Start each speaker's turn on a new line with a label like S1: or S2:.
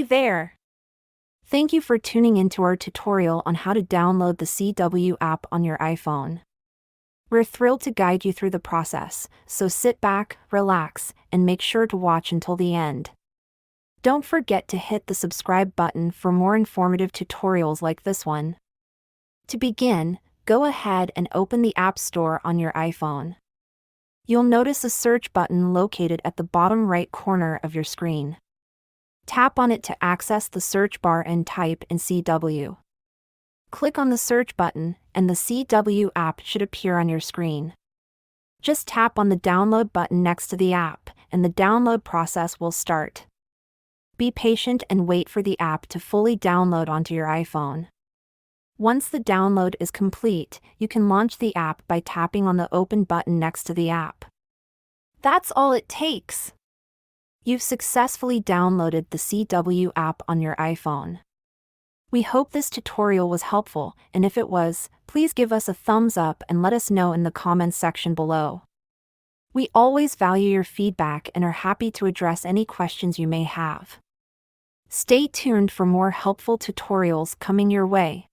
S1: there! Thank you for tuning into our tutorial on how to download the CW app on your iPhone. We're thrilled to guide you through the process, so sit back, relax, and make sure to watch until the end. Don't forget to hit the subscribe button for more informative tutorials like this one. To begin, go ahead and open the App Store on your iPhone. You'll notice a search button located at the bottom right corner of your screen. Tap on it to access the search bar and type in CW. Click on the search button, and the CW app should appear on your screen. Just tap on the download button next to the app, and the download process will start. Be patient and wait for the app to fully download onto your iPhone. Once the download is complete, you can launch the app by tapping on the Open button next to the app. That's all it takes! You've successfully downloaded the CW app on your iPhone. We hope this tutorial was helpful, and if it was, please give us a thumbs up and let us know in the comments section below. We always value your feedback and are happy to address any questions you may have. Stay tuned for more helpful tutorials coming your way.